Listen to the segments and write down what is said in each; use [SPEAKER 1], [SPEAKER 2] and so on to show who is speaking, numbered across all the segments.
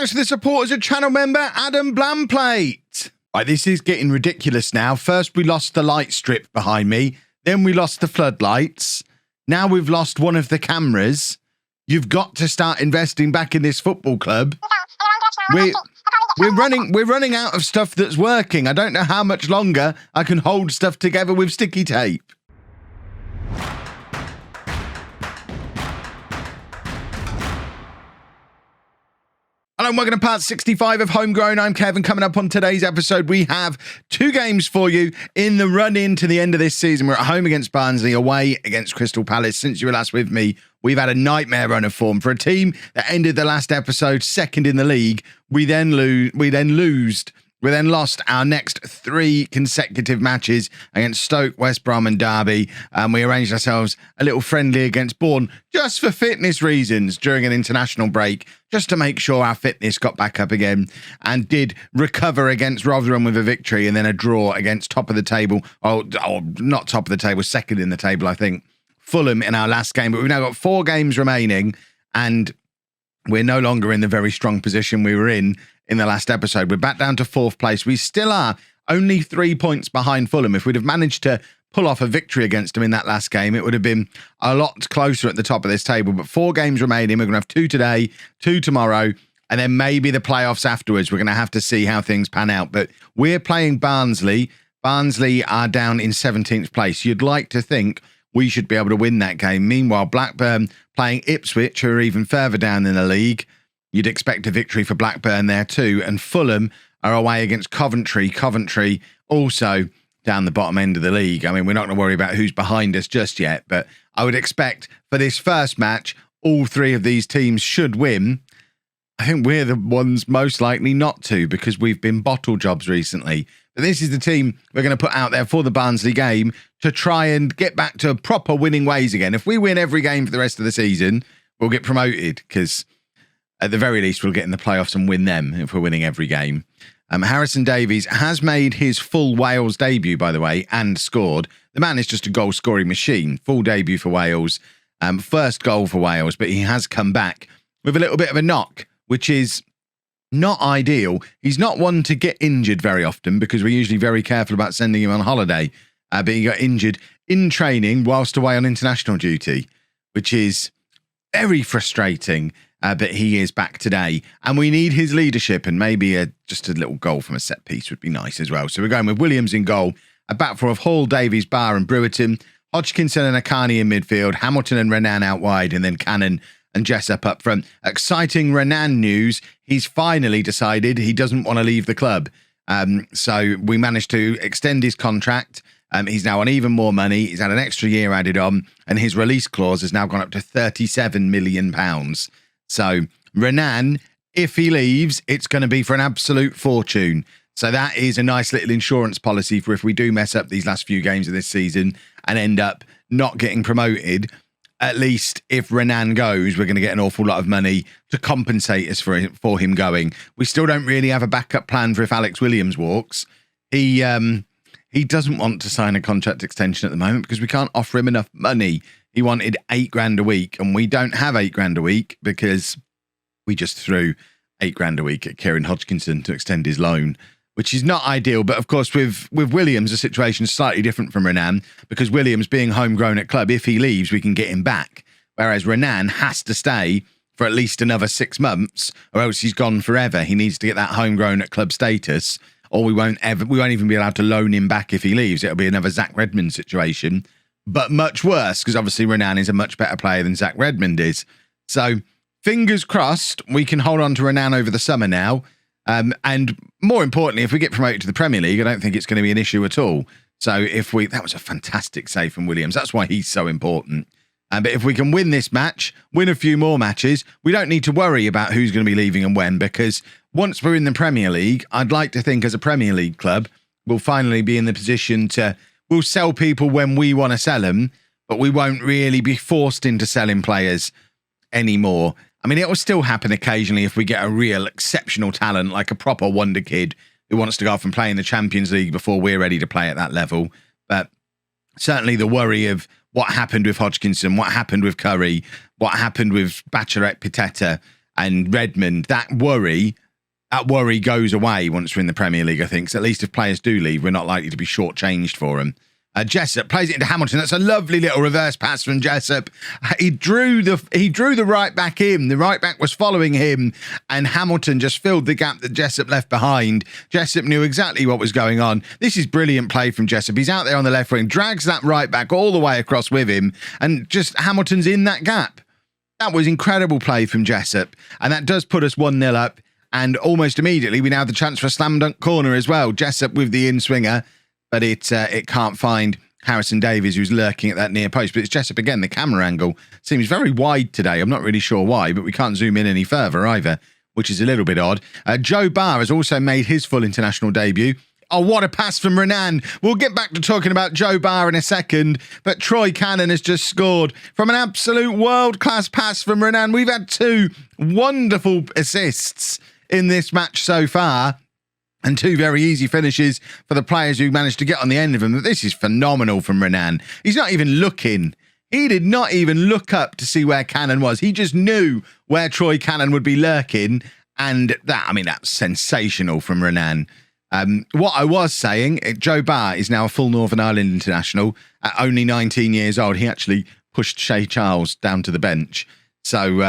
[SPEAKER 1] thanks to the support as a channel member, Adam Blamplate. Right, this is getting ridiculous now. First, we lost the light strip behind me. Then we lost the floodlights. Now we've lost one of the cameras. You've got to start investing back in this football club. We're running out of stuff that's working. I don't know how much longer I can hold stuff together with sticky tape. Hello and welcome to part 65 of Homegrown. I'm Kevin. Coming up on today's episode, we have two games for you in the run-in to the end of this season. We're at home against Barnsley, away against Crystal Palace. Since you were last with me, we've had a nightmare run of form. For a team that ended the last episode second in the league, we then lost our next three consecutive matches against Stoke, West Brom and Derby. We arranged ourselves a little friendly against Bourne just for fitness reasons during an international break, just to make sure our fitness got back up again, and did recover against Rotherham with a victory and then a draw against top of the table. Not top of the table, second in the table, I think, Fulham in our last game. But we've now got 4 games remaining and we're no longer in the very strong position we were in the last episode. We're back down to 4th place. We still are only 3 points behind Fulham. If we'd have managed to pull off a victory against them in that last game, it would have been a lot closer at the top of this table. But 4 games remaining. We're going to have 2 today, 2 tomorrow, and then maybe the playoffs afterwards. We're going to have to see how things pan out. But we're playing Barnsley. Barnsley are down in 17th place. You'd like to think we should be able to win that game. Meanwhile, Blackburn playing Ipswich, who are even further down in the league. You'd expect a victory for Blackburn there too. And Fulham are away against Coventry. Coventry also down the bottom end of the league. I mean, we're not going to worry about who's behind us just yet, but I would expect for this first match, all 3 of these teams should win. I think we're the ones most likely not to, because we've been bottle jobs recently. But this is the team we're going to put out there for the Barnsley game to try and get back to proper winning ways again. If we win every game for the rest of the season, we'll get promoted, because at the very least, we'll get in the playoffs and win them if we're winning every game. Harrison Davies has made his full Wales debut, by the way, and scored. The man is just a goal-scoring machine. Full debut for Wales. First goal for Wales, but he has come back with a little bit of a knock, which is not ideal. He's not one to get injured very often, because we're usually very careful about sending him on holiday. But he got injured in training whilst away on international duty, which is very frustrating. But he is back today, and we need his leadership, and maybe just a little goal from a set piece would be nice as well. So we're going with Williams in goal, a back four of Hall, Davies, Barr and Brewerton, Hodgkinson and Akani in midfield, Hamilton and Renan out wide, and then Cannon and Jessup up front. Exciting Renan news. He's finally decided he doesn't want to leave the club. So we managed to extend his contract. He's now on even more money. He's had an extra year added on, and his release clause has now gone up to £37 million. So Renan, if he leaves, it's going to be for an absolute fortune. So that is a nice little insurance policy for if we do mess up these last few games of this season and end up not getting promoted. At least if Renan goes, we're going to get an awful lot of money to compensate us for him going. We still don't really have a backup plan for if Alex Williams walks. He doesn't want to sign a contract extension at the moment because we can't offer him enough money. He wanted $8,000 a week, and we don't have $8,000 a week because we just threw $8,000 a week at Kieran Hodgkinson to extend his loan, which is not ideal. But of course, with Williams, the situation is slightly different from Renan, because Williams being homegrown at club, if he leaves, we can get him back. Whereas Renan has to stay for at least another 6 months, or else he's gone forever. He needs to get that homegrown at club status, or we won't even be allowed to loan him back if he leaves. It'll be another Zach Redmond situation. But much worse, because obviously Renan is a much better player than Zach Redmond is. So fingers crossed we can hold on to Renan over the summer now. And more importantly, if we get promoted to the Premier League, I don't think it's going to be an issue at all. So that was a fantastic save from Williams. That's why he's so important. But if we can win this match, win a few more matches, we don't need to worry about who's going to be leaving and when, because once we're in the Premier League, I'd like to think as a Premier League club, we'll finally be in the position to... We'll sell people when we want to sell them, but we won't really be forced into selling players anymore. I mean, it will still happen occasionally if we get a real exceptional talent, like a proper wonder kid who wants to go off and play in the Champions League before we're ready to play at that level. But certainly the worry of what happened with Hodgkinson, what happened with Curry, what happened with Bachelorette Pitetta, and Redmond, that worry goes away once we're in the Premier League, I think. So at least if players do leave, we're not likely to be shortchanged for them. Jessup plays it into Hamilton. That's a lovely little reverse pass from Jessup. He drew the right back in. The right back was following him, and Hamilton just filled the gap that Jessup left behind. Jessup knew exactly what was going on. This is brilliant play from Jessup. He's out there on the left wing, drags that right back all the way across with him, and just Hamilton's in that gap. That was incredible play from Jessup, and that does put us 1-0 up. And almost immediately, we now have the chance for a slam dunk corner as well. Jessup with the in-swinger, but it can't find Harrison Davies, who's lurking at that near post. But it's Jessup again. The camera angle seems very wide today. I'm not really sure why, but we can't zoom in any further either, which is a little bit odd. Joe Barr has also made his full international debut. Oh, what a pass from Renan. We'll get back to talking about Joe Barr in a second, but Troy Cannon has just scored from an absolute world-class pass from Renan. We've had 2 wonderful assists in this match so far, and 2 very easy finishes for the players who managed to get on the end of them. This is phenomenal from Renan. He's not even looking. He did not even look up to see where Cannon was. He just knew where Troy Cannon would be lurking, and that's sensational from Renan. What I was saying, Joe Barr is now a full Northern Ireland international at only 19 years old. He actually pushed Shay Charles down to the bench. So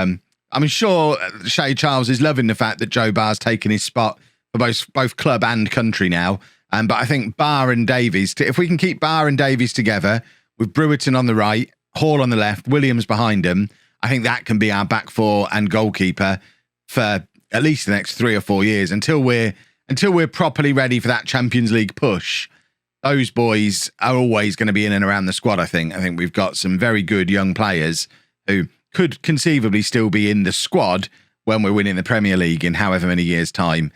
[SPEAKER 1] I'm sure Shay Charles is loving the fact that Joe Barr's taken his spot for both club and country now. But I think Barr and Davies, if we can keep Barr and Davies together with Brewerton on the right, Hall on the left, Williams behind them, I think that can be our back four and goalkeeper for at least the next 3 or 4 years until we're properly ready for that Champions League push. Those boys are always going to be in and around the squad, I think. I think we've got some very good young players who could conceivably still be in the squad when we're winning the Premier League in however many years' time.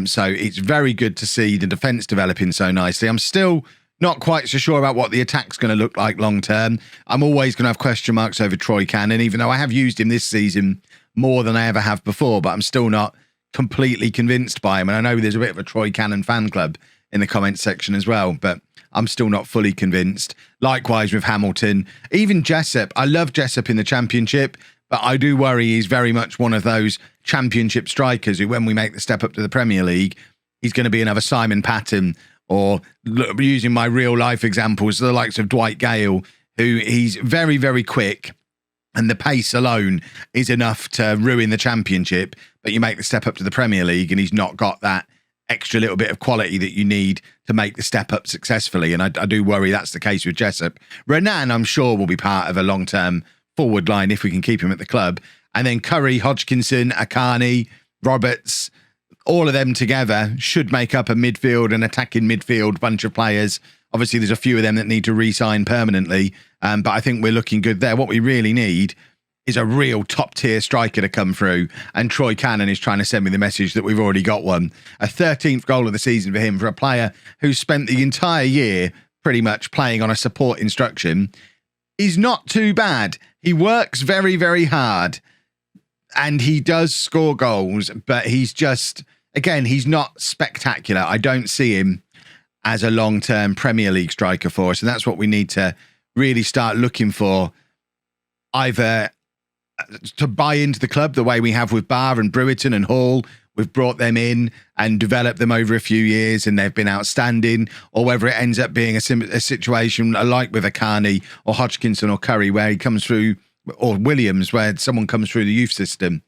[SPEAKER 1] So it's very good to see the defence developing so nicely. I'm still not quite so sure about what the attack's going to look like long term. I'm always going to have question marks over Troy Cannon, even though I have used him this season more than I ever have before, but I'm still not completely convinced by him. And I know there's a bit of a Troy Cannon fan club in the comments section as well, but I'm still not fully convinced. Likewise with Hamilton, even Jessup. I love Jessup in the Championship, but I do worry he's very much one of those Championship strikers who, when we make the step up to the Premier League, he's going to be another Simon Patton, or using my real life examples, the likes of Dwight Gale, who he's very, very quick, and the pace alone is enough to ruin the Championship. But you make the step up to the Premier League and he's not got that extra little bit of quality that you need to make the step up successfully. And I do worry that's the case with Jessup. Renan, I'm sure, will be part of a long-term forward line if we can keep him at the club. And then Curry, Hodgkinson, Akani, Roberts, all of them together should make up a midfield and attacking midfield bunch of players. Obviously, there's a few of them that need to re-sign permanently, but I think we're looking good there. What we really need is a real top-tier striker to come through, and Troy Cannon is trying to send me the message that we've already got one. A 13th goal of the season for him, for a player who spent the entire year pretty much playing on a support instruction, is not too bad. He works very, very hard, and he does score goals, but he's just, again, he's not spectacular. I don't see him as a long-term Premier League striker for us, and that's what we need to really start looking for, either to buy into the club the way we have with Barr and Brewerton and Hall. We've brought them in and developed them over a few years and they've been outstanding, or whether it ends up being a situation like with Akani or Hodgkinson or Curry, where he comes through, or Williams, where someone comes through the youth system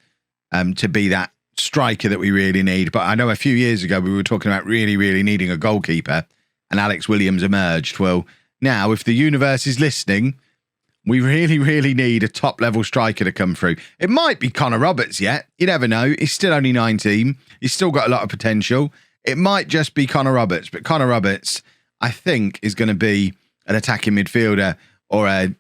[SPEAKER 1] to be that striker that we really need. But I know a few years ago we were talking about really, really needing a goalkeeper, and Alex Williams emerged. Well, now if the universe is listening, we really, really need a top-level striker to come through. It might be Connor Roberts yet. You never know. He's still only 19. He's still got a lot of potential. It might just be Connor Roberts. But Connor Roberts, I think, is going to be an attacking midfielder or a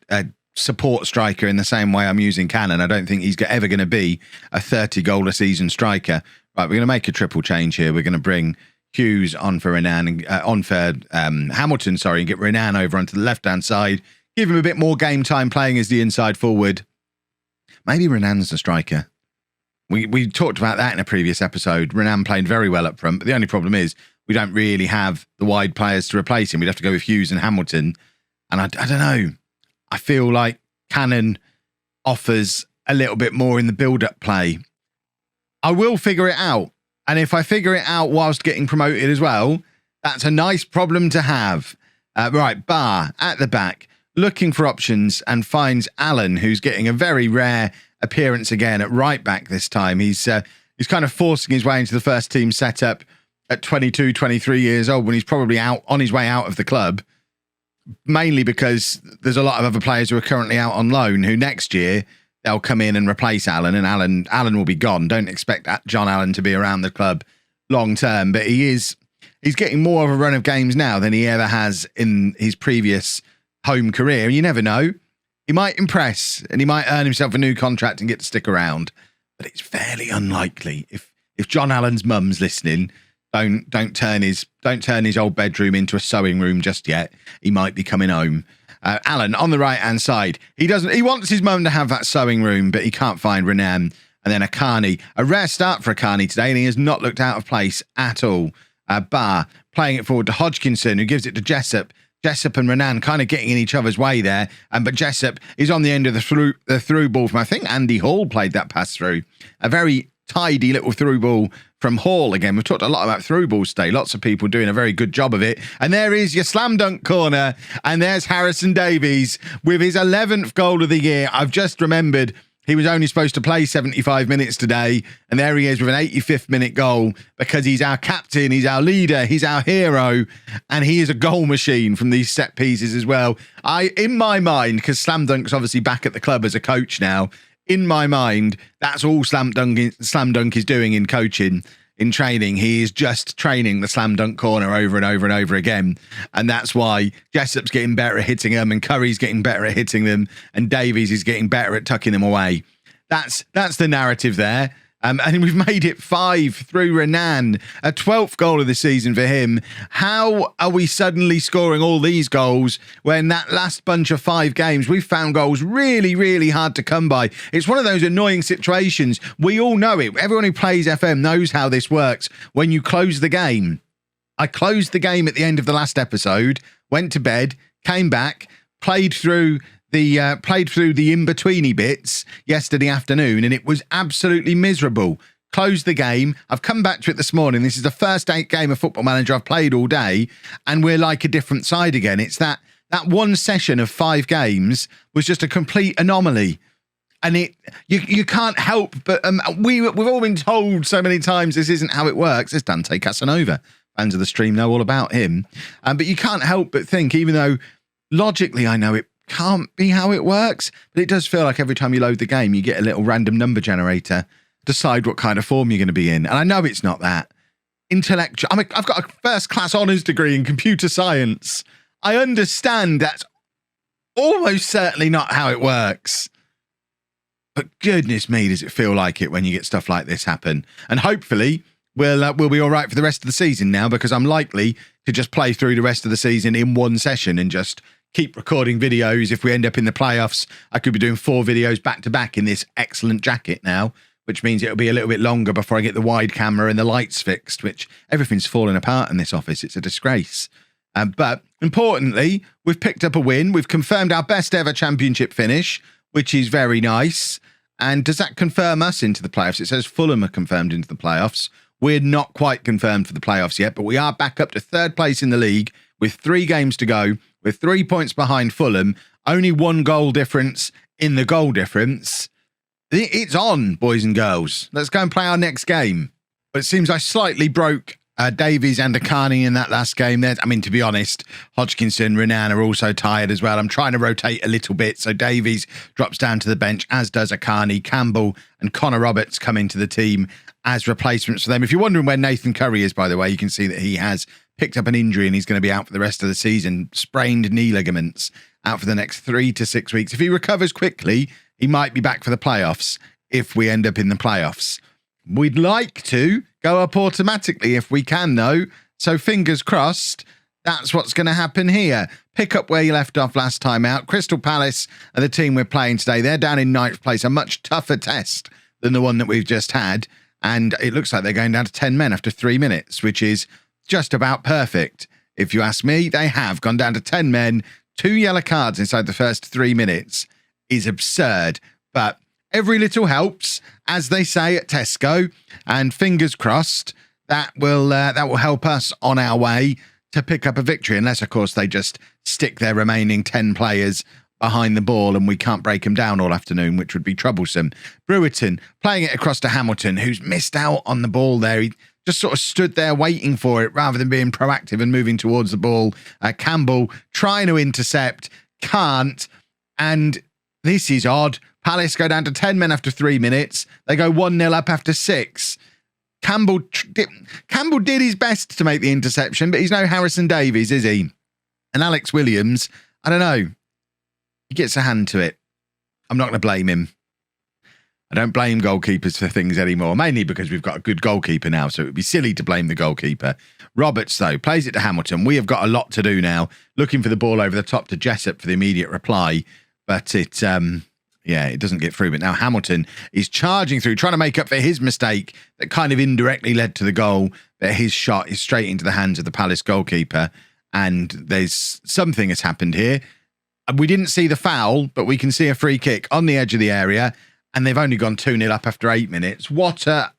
[SPEAKER 1] support striker in the same way I'm using Cannon. I don't think he's ever going to be a 30-goal-a-season striker. Right, we're going to make a triple change here. We're going to bring Hughes on for Hamilton, and get Renan over onto the left-hand side. Give him a bit more game time playing as the inside forward. Maybe Renan's the striker. We talked about that in a previous episode. Renan played very well up front, but the only problem is we don't really have the wide players to replace him. We'd have to go with Hughes and Hamilton. And I don't know. I feel like Cannon offers a little bit more in the build-up play. I will figure it out. And if I figure it out whilst getting promoted as well, that's a nice problem to have. Right, Bar at the back, looking for options and finds Alan, who's getting a very rare appearance again at right back this time. He's kind of forcing his way into the first team setup at 22, 23 years old when he's probably out on his way out of the club, mainly because there's a lot of other players who are currently out on loan who next year they'll come in and replace Alan, and Alan will be gone. Don't expect John Allen to be around the club long term, but he's getting more of a run of games now than he ever has in his previous home career. You never know. He might impress and he might earn himself a new contract and get to stick around, but it's fairly unlikely. If John Allen's mum's listening, don't turn his old bedroom into a sewing room just yet. He might be coming home. Alan on the right-hand side. He wants his mum to have that sewing room, but he can't find Renan. And then Akani. A rare start for Akani today, and he has not looked out of place at all. Bar playing it forward to Hodgkinson, who gives it to Jessup. Jessup and Renan kind of getting in each other's way there. But Jessup is on the end of the through ball from, I think, Andy Hall played that pass through. A very tidy little through ball from Hall. Again, we've talked a lot about through balls today. Lots of people doing a very good job of it. And there is your slam dunk corner. And there's Harrison Davies with his 11th goal of the year. I've just remembered he was only supposed to play 75 minutes today. And there he is with an 85th minute goal because he's our captain, he's our leader, he's our hero. And he is a goal machine from these set pieces as well. In my mind, because Slam Dunk's obviously back at the club as a coach now, in my mind, that's all Slam Dunk is doing in coaching, in training. He is just training the slam dunk corner over and over and over again. And that's why Jessup's getting better at hitting them and Curry's getting better at hitting them and Davies is getting better at tucking them away. That's the narrative there. And we've made it 5 through Renan, a 12th goal of the season for him. How are we suddenly scoring all these goals when that last bunch of 5 games, we found goals really, really hard to come by? It's one of those annoying situations. We all know it. Everyone who plays FM knows how this works. When you close the game, I closed the game at the end of the last episode, went to bed, came back, played through the in-betweeny bits yesterday afternoon, and it was absolutely miserable. Closed the game. I've come back to it this morning. This is the first 8 game of Football Manager I've played all day, and we're like a different side again. It's that one session of 5 games was just a complete anomaly. And you can't help but we've all been told so many times this isn't how it works. It's Dante Casanova. Fans of the stream know all about him. But you can't help but think, even though logically I know it can't be how it works, but it does feel like every time you load the game, you get a little random number generator, decide what kind of form you're going to be in. And I know it's not that. Intellectual. I've got a first-class honours degree in computer science. I understand that's almost certainly not how it works. But goodness me, does it feel like it when you get stuff like this happen. And hopefully we'll be all right for the rest of the season now, because I'm likely to just play through the rest of the season in one session and just keep recording videos. If we end up in the playoffs, I could be doing 4 videos back to back in this excellent jacket now, which means it'll be a little bit longer before I get the wide camera and the lights fixed, which everything's falling apart in this office. It's a disgrace. But importantly, we've picked up a win. We've confirmed our best ever championship finish, which is very nice. And does that confirm us into the playoffs? It says Fulham are confirmed into the playoffs. We're not quite confirmed for the playoffs yet, but we are back up to 3rd place in the league with 3 games to go, with 3 points behind Fulham, only 1 goal difference in the goal difference. It's on, boys and girls. Let's go and play our next game. But it seems I slightly broke Davies and Akani in that last game there. I mean, to be honest, Hodgkinson, Renan are also tired as well. I'm trying to rotate a little bit. So Davies drops down to the bench, as does Akani. Campbell and Connor Roberts come into the team as replacements for them. If you're wondering where Nathan Curry is, by the way, you can see that he has picked up an injury and he's going to be out for the rest of the season. Sprained knee ligaments, out for the next 3 to 6 weeks. If he recovers quickly, he might be back for the playoffs if we end up in the playoffs. We'd like to go up automatically if we can, though. So fingers crossed, that's what's going to happen here. Pick up where you left off last time out. Crystal Palace are the team we're playing today. They're down in 9th place, a much tougher test than the one that we've just had. And it looks like they're going down to 10 men after 3 minutes, which is just about perfect. If you ask me, they have gone down to 10 men. 2 yellow cards inside the first 3 minutes is absurd. But every little helps, as they say at Tesco, and fingers crossed that will help us on our way to pick up a victory, unless, of course, they just stick their remaining 10 players behind the ball and we can't break them down all afternoon, which would be troublesome. Brewerton playing it across to Hamilton, who's missed out on the ball there. He just sort of stood there waiting for it rather than being proactive and moving towards the ball. Campbell trying to intercept, can't. And this is odd. Palace go down to 10 men after 3 minutes. They go 1-0 up after 6. Campbell did his best to make the interception, but he's no Harrison Davies, is he? And Alex Williams, I don't know. He gets a hand to it. I'm not going to blame him. I don't blame goalkeepers for things anymore, mainly because we've got a good goalkeeper now, so it would be silly to blame the goalkeeper. Roberts, though, plays it to Hamilton. We have got a lot to do now, looking for the ball over the top to Jessup for the immediate reply, but it doesn't get through. But now Hamilton is charging through, trying to make up for his mistake that kind of indirectly led to the goal, but his shot is straight into the hands of the Palace goalkeeper, and there's something has happened here. We didn't see the foul, but we can see a free kick on the edge of the area, and they've only gone 2-0 up after 8 minutes. What a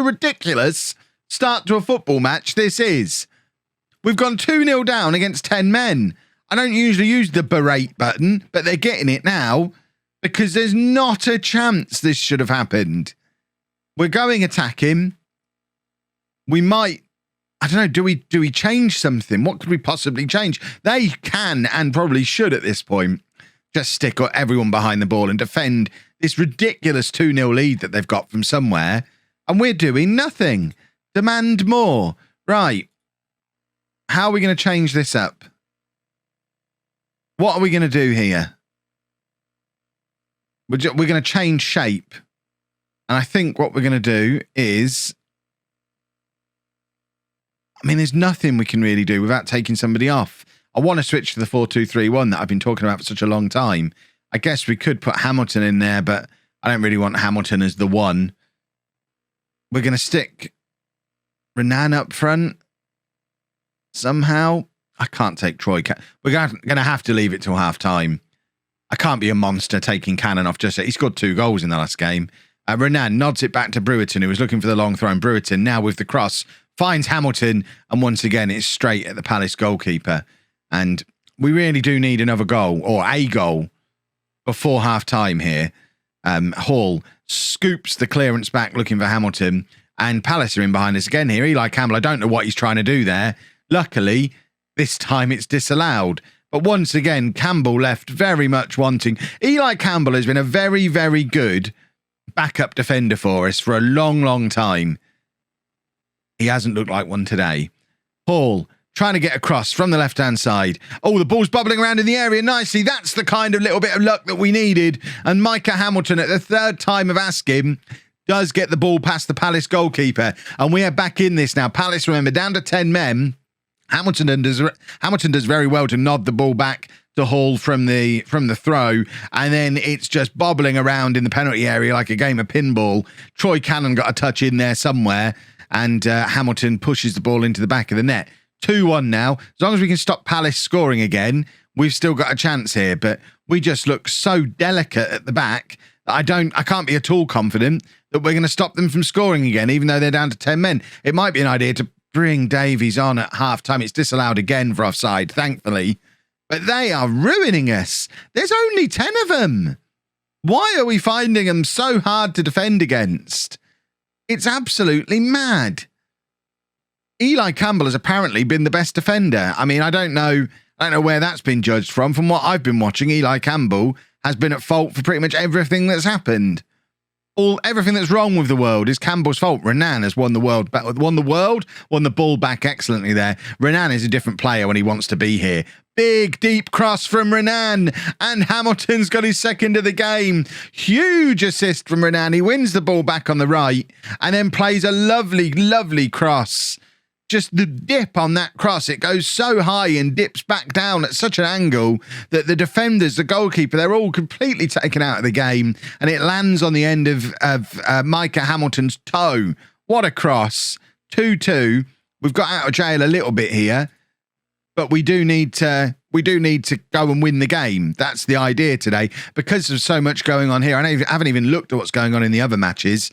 [SPEAKER 1] ridiculous start to a football match this is. We've gone 2-0 down against 10 men. I don't usually use the berate button, but they're getting it now because there's not a chance this should have happened. We're going attacking. We might, I don't know, do we change something? What could we possibly change? They can and probably should at this point just stick everyone behind the ball and defend this ridiculous 2-0 lead that they've got from somewhere. And we're doing nothing. Demand more. Right. How are we going to change this up? What are we going to do here? We're going to change shape. And I think what we're going to do is, I mean, there's nothing we can really do without taking somebody off. I want to switch to the 4-2-3-1 that I've been talking about for such a long time. I guess we could put Hamilton in there, but I don't really want Hamilton as the one. We're going to stick Renan up front somehow. I can't take Troy. We're going to have to leave it till half time. I can't be a monster taking Cannon off just yet. He scored 2 goals in the last game. Renan nods it back to Brewerton, who was looking for the long throw. And Brewerton, now with the cross, finds Hamilton. And once again, it's straight at the Palace goalkeeper. And we really do need another goal, or a goal, before half time here. Hall scoops the clearance back looking for Hamilton. And Palace are in behind us again here. Eli Campbell, I don't know what he's trying to do there. Luckily, this time it's disallowed. But once again, Campbell left very much wanting. Eli Campbell has been a very, very good backup defender for us for a long, long time. He hasn't looked like one today. Hall trying to get across from the left-hand side. Oh, the ball's bubbling around in the area nicely. That's the kind of little bit of luck that we needed. And Micah Hamilton, at the third time of asking, does get the ball past the Palace goalkeeper. And we are back in this now. Palace, remember, down to 10 men. Hamilton does very well to nod the ball back to Hall from the throw, and then it's just bobbling around in the penalty area like a game of pinball. Troy Cannon got a touch in there somewhere, and Hamilton pushes the ball into the back of the net. 2-1 now. As long as we can stop Palace scoring again, we've still got a chance here, but we just look so delicate at the back that I can't be at all confident that we're going to stop them from scoring again, even though they're down to 10 men. It might be an idea to bring Davies on at half-time. It's disallowed again for offside, thankfully. But they are ruining us. There's only 10 of them. Why are we finding them so hard to defend against? It's absolutely mad. Eli Campbell has apparently been the best defender. I mean, I don't know where that's been judged from. From what I've been watching, Eli Campbell has been at fault for pretty much everything that's happened. Everything that's wrong with the world is Campbell's fault. Renan has won the ball back excellently there. Renan is a different player when he wants to be here. Big, deep cross from Renan, and Hamilton's got his second of the game. Huge assist from Renan. He wins the ball back on the right and then plays a lovely, lovely cross. Just the dip on that cross, it goes so high and dips back down at such an angle that the defenders, the goalkeeper, they're all completely taken out of the game, and it lands on the end of Micah Hamilton's toe. What a cross. 2-2. We've got out of jail a little bit here, but we do need to we do need to go and win the game. That's the idea today. Because there's so much going on here, I haven't even looked at what's going on in the other matches.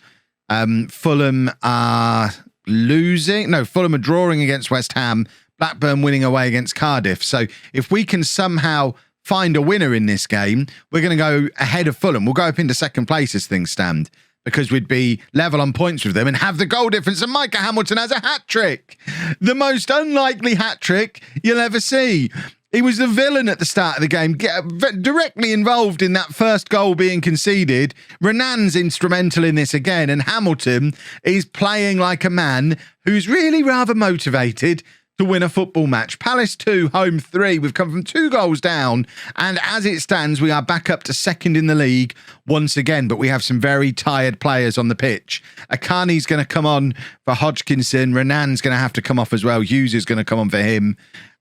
[SPEAKER 1] Fulham are losing. No, Fulham are drawing against West Ham. Blackburn winning away against Cardiff. So if we can somehow find a winner in this game, we're going to go ahead of Fulham. We'll go up into second place as things stand, because we'd be level on points with them and have the goal difference. And Micah Hamilton has a hat-trick. The most unlikely hat-trick you'll ever see. He was the villain at the start of the game, directly involved in that first goal being conceded. Renan's instrumental in this again, and Hamilton is playing like a man who's really rather motivated to win a football match. Palace 2, Holme 3. We've come from 2 goals down, and as it stands, we are back up to second in the league once again, but we have some very tired players on the pitch. Akani's going to come on for Hodgkinson. Renan's going to have to come off as well. Hughes is going to come on for him,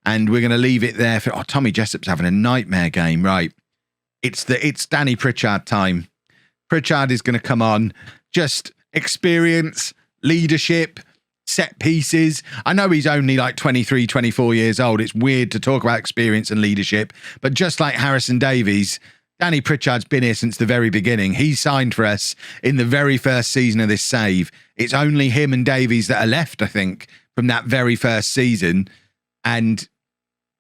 [SPEAKER 1] and we're going to leave it there for... Oh, Tommy Jessup's having a nightmare game. Right. It's Danny Pritchard time. Pritchard is going to come on. Just experience, leadership, set pieces. I know he's only like 23, 24 years old. It's weird to talk about experience and leadership, but just like Harrison Davies, Danny Pritchard's been here since the very beginning. He signed for us in the very first season of this save. It's only him and Davies that are left, I think, from that very first season. And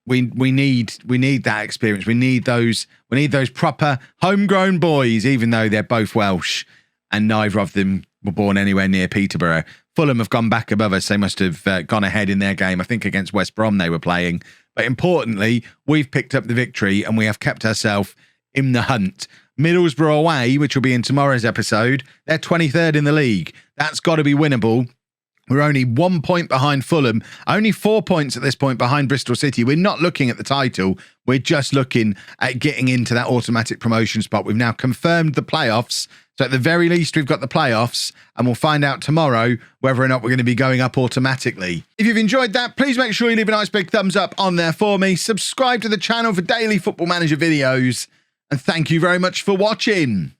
[SPEAKER 1] we need that experience. We need those proper homegrown boys, even though they're both Welsh and neither of them were born anywhere near Peterborough. Fulham have gone back above us. They must have gone ahead in their game. I think against West Brom they were playing. But importantly, we've picked up the victory and we have kept ourselves in the hunt. Middlesbrough away, which will be in tomorrow's episode, they're 23rd in the league. That's got to be winnable. We're only 1 point behind Fulham, only 4 points at this point behind Bristol City. We're not looking at the title. We're just looking at getting into that automatic promotion spot. We've now confirmed the playoffs. So at the very least, we've got the playoffs, and we'll find out tomorrow whether or not we're going to be going up automatically. If you've enjoyed that, please make sure you leave a nice big thumbs up on there for me. Subscribe to the channel for daily Football Manager videos. And thank you very much for watching.